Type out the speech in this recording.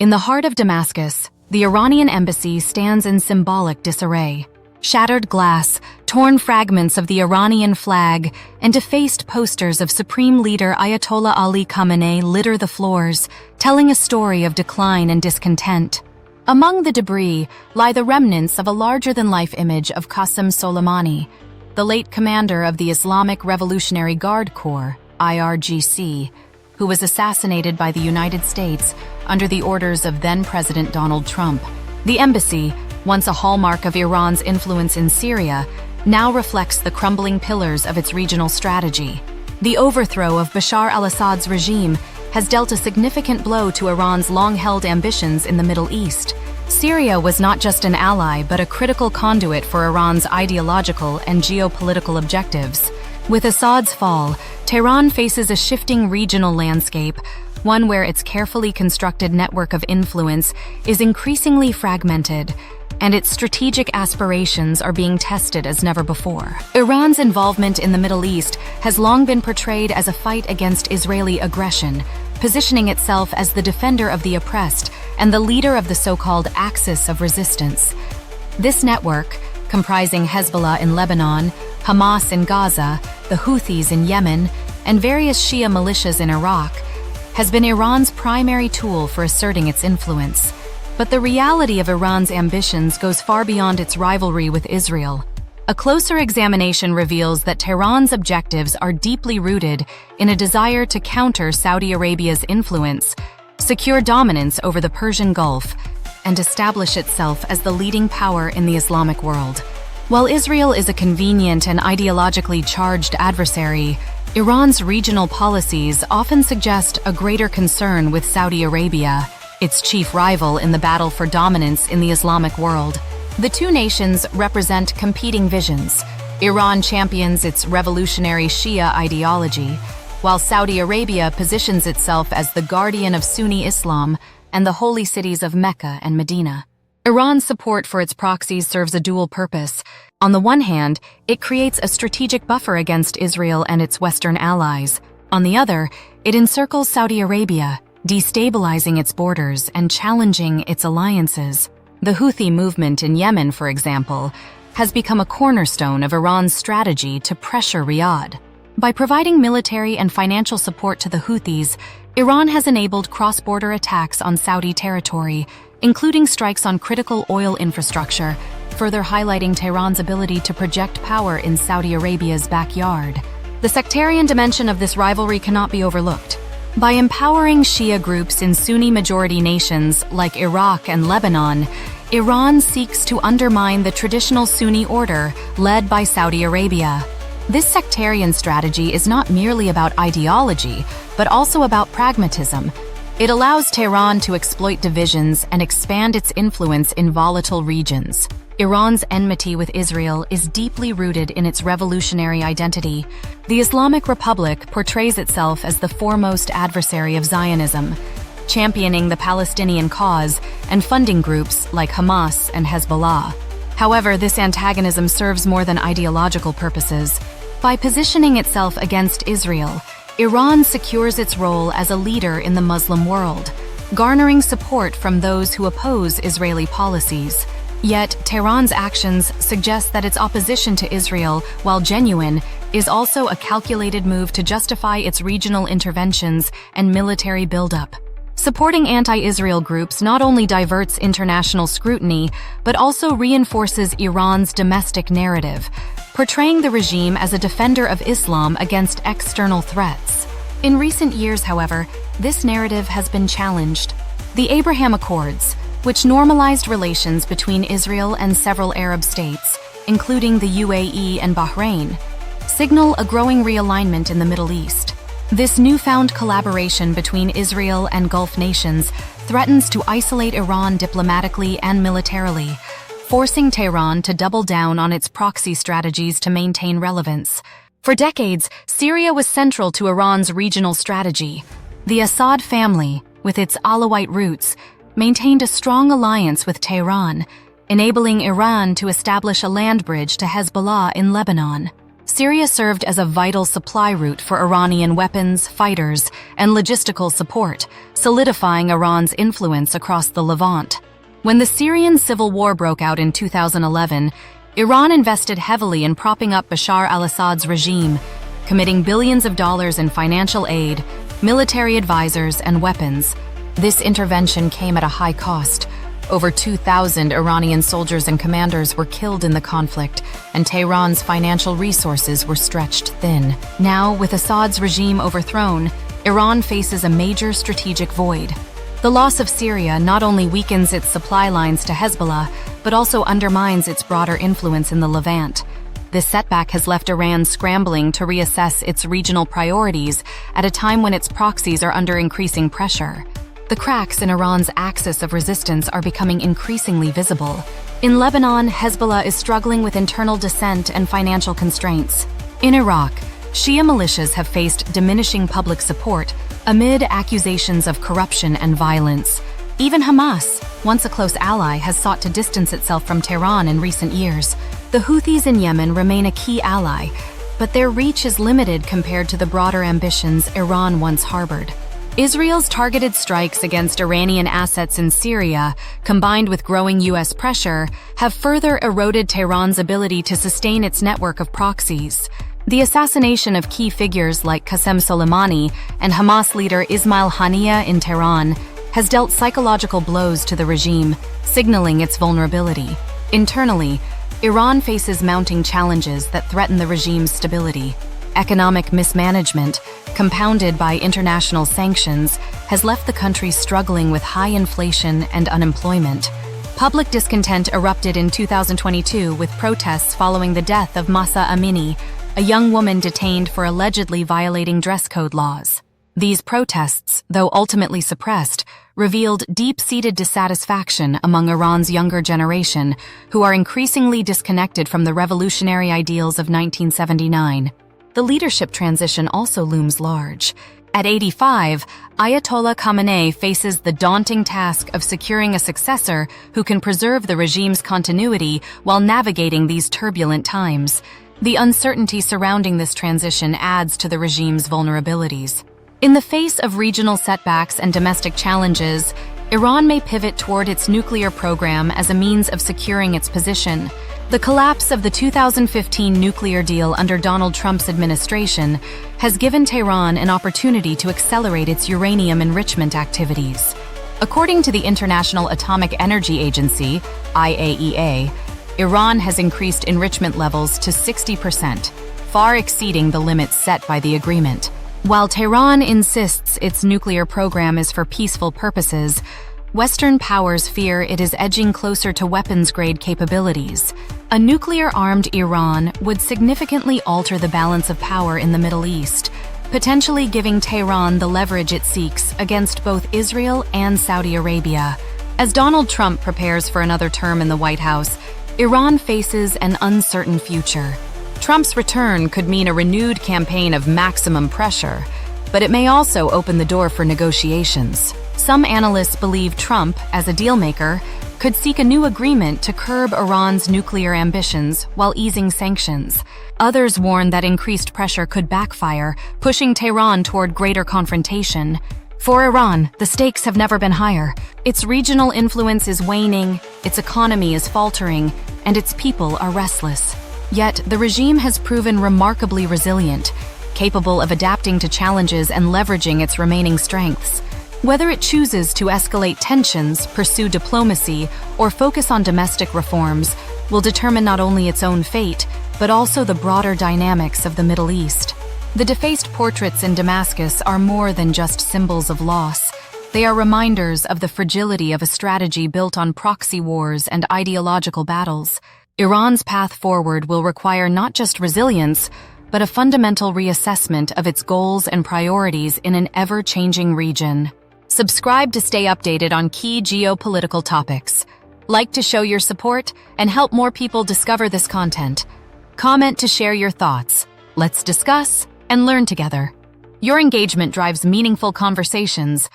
In the heart of Damascus, the Iranian embassy stands in symbolic disarray. Shattered glass, torn fragments of the Iranian flag, and defaced posters of Supreme Leader Ayatollah Ali Khamenei litter the floors, telling a story of decline and discontent. Among the debris lie the remnants of a larger-than-life image of Qasem Soleimani, the late commander of the Islamic Revolutionary Guard Corps, IRGC, who was assassinated by the United States under the orders of then-President Donald Trump. The embassy, once a hallmark of Iran's influence in Syria, now reflects the crumbling pillars of its regional strategy. The overthrow of Bashar al-Assad's regime has dealt a significant blow to Iran's long-held ambitions in the Middle East. Syria was not just an ally but a critical conduit for Iran's ideological and geopolitical objectives. With Assad's fall, Tehran faces a shifting regional landscape, one where its carefully constructed network of influence is increasingly fragmented, and its strategic aspirations are being tested as never before. Iran's involvement in the Middle East has long been portrayed as a fight against Israeli aggression, positioning itself as the defender of the oppressed and the leader of the so-called Axis of Resistance. This network, comprising Hezbollah in Lebanon, Hamas in Gaza, the Houthis in Yemen, and various Shia militias in Iraq, has been Iran's primary tool for asserting its influence. But the reality of Iran's ambitions goes far beyond its rivalry with Israel. A closer examination reveals that Tehran's objectives are deeply rooted in a desire to counter Saudi Arabia's influence, secure dominance over the Persian Gulf, and establish itself as the leading power in the Islamic world. While Israel is a convenient and ideologically charged adversary, Iran's regional policies often suggest a greater concern with Saudi Arabia, its chief rival in the battle for dominance in the Islamic world. The two nations represent competing visions. Iran champions its revolutionary Shia ideology, while Saudi Arabia positions itself as the guardian of Sunni Islam and the holy cities of Mecca and Medina. Iran's support for its proxies serves a dual purpose. On the one hand, it creates a strategic buffer against Israel and its Western allies. On the other, it encircles Saudi Arabia, destabilizing its borders and challenging its alliances. The Houthi movement in Yemen, for example, has become a cornerstone of Iran's strategy to pressure Riyadh. By providing military and financial support to the Houthis, Iran has enabled cross-border attacks on Saudi territory, including strikes on critical oil infrastructure, further highlighting Tehran's ability to project power in Saudi Arabia's backyard. The sectarian dimension of this rivalry cannot be overlooked. By empowering Shia groups in Sunni-majority nations like Iraq and Lebanon, Iran seeks to undermine the traditional Sunni order led by Saudi Arabia. This sectarian strategy is not merely about ideology, but also about pragmatism. It allows Tehran to exploit divisions and expand its influence in volatile regions. Iran's enmity with Israel is deeply rooted in its revolutionary identity. The Islamic Republic portrays itself as the foremost adversary of Zionism, championing the Palestinian cause and funding groups like Hamas and Hezbollah. However, this antagonism serves more than ideological purposes. By positioning itself against Israel, Iran secures its role as a leader in the Muslim world, garnering support from those who oppose Israeli policies. Yet, Tehran's actions suggest that its opposition to Israel, while genuine, is also a calculated move to justify its regional interventions and military buildup. Supporting anti-Israel groups not only diverts international scrutiny, but also reinforces Iran's domestic narrative, portraying the regime as a defender of Islam against external threats. In recent years, however, this narrative has been challenged. The Abraham Accords, which normalized relations between Israel and several Arab states, including the UAE and Bahrain, signal a growing realignment in the Middle East. This newfound collaboration between Israel and Gulf nations threatens to isolate Iran diplomatically and militarily, forcing Tehran to double down on its proxy strategies to maintain relevance. For decades, Syria was central to Iran's regional strategy. The Assad family, with its Alawite roots, maintained a strong alliance with Tehran, enabling Iran to establish a land bridge to Hezbollah in Lebanon. Syria served as a vital supply route for Iranian weapons, fighters, and logistical support, solidifying Iran's influence across the Levant. When the Syrian civil war broke out in 2011, Iran invested heavily in propping up Bashar al-Assad's regime, committing billions of dollars in financial aid, military advisors, and weapons. This intervention came at a high cost. Over 2,000 Iranian soldiers and commanders were killed in the conflict, and Tehran's financial resources were stretched thin. Now, with Assad's regime overthrown, Iran faces a major strategic void. The loss of Syria not only weakens its supply lines to Hezbollah, but also undermines its broader influence in the Levant. This setback has left Iran scrambling to reassess its regional priorities at a time when its proxies are under increasing pressure. The cracks in Iran's axis of resistance are becoming increasingly visible. In Lebanon, Hezbollah is struggling with internal dissent and financial constraints. In Iraq, Shia militias have faced diminishing public support amid accusations of corruption and violence. Even Hamas, once a close ally, has sought to distance itself from Tehran in recent years. The Houthis in Yemen remain a key ally, but their reach is limited compared to the broader ambitions Iran once harbored. Israel's targeted strikes against Iranian assets in Syria, combined with growing U.S. pressure, have further eroded Tehran's ability to sustain its network of proxies. The assassination of key figures like Qasem Soleimani and Hamas leader Ismail Haniyeh in Tehran has dealt psychological blows to the regime, signaling its vulnerability. Internally, Iran faces mounting challenges that threaten the regime's stability. Economic mismanagement, compounded by international sanctions, has left the country struggling with high inflation and unemployment. Public discontent erupted in 2022 with protests following the death of Mahsa Amini, a young woman detained for allegedly violating dress code laws. These protests, though ultimately suppressed, revealed deep-seated dissatisfaction among Iran's younger generation, who are increasingly disconnected from the revolutionary ideals of 1979. The leadership transition also looms large. At 85, Ayatollah Khamenei faces the daunting task of securing a successor who can preserve the regime's continuity while navigating these turbulent times. The uncertainty surrounding this transition adds to the regime's vulnerabilities. In the face of regional setbacks and domestic challenges, Iran may pivot toward its nuclear program as a means of securing its position. The collapse of the 2015 nuclear deal under Donald Trump's administration has given Tehran an opportunity to accelerate its uranium enrichment activities. According to the International Atomic Energy Agency, IAEA, Iran has increased enrichment levels to 60%, far exceeding the limits set by the agreement. While Tehran insists its nuclear program is for peaceful purposes, Western powers fear it is edging closer to weapons-grade capabilities. A nuclear-armed Iran would significantly alter the balance of power in the Middle East, potentially giving Tehran the leverage it seeks against both Israel and Saudi Arabia. As Donald Trump prepares for another term in the White House, Iran faces an uncertain future. Trump's return could mean a renewed campaign of maximum pressure, but it may also open the door for negotiations. Some analysts believe Trump, as a dealmaker, could seek a new agreement to curb Iran's nuclear ambitions while easing sanctions. Others warn that increased pressure could backfire, pushing Tehran toward greater confrontation. For Iran, the stakes have never been higher. Its regional influence is waning, its economy is faltering, and its people are restless. Yet, the regime has proven remarkably resilient, capable of adapting to challenges and leveraging its remaining strengths. Whether it chooses to escalate tensions, pursue diplomacy, or focus on domestic reforms will determine not only its own fate, but also the broader dynamics of the Middle East. The defaced portraits in Damascus are more than just symbols of loss. They are reminders of the fragility of a strategy built on proxy wars and ideological battles. Iran's path forward will require not just resilience, but a fundamental reassessment of its goals and priorities in an ever-changing region. Subscribe to stay updated on key geopolitical topics. Like to show your support and help more people discover this content. Comment to share your thoughts. Let's discuss and learn together. Your engagement drives meaningful conversations,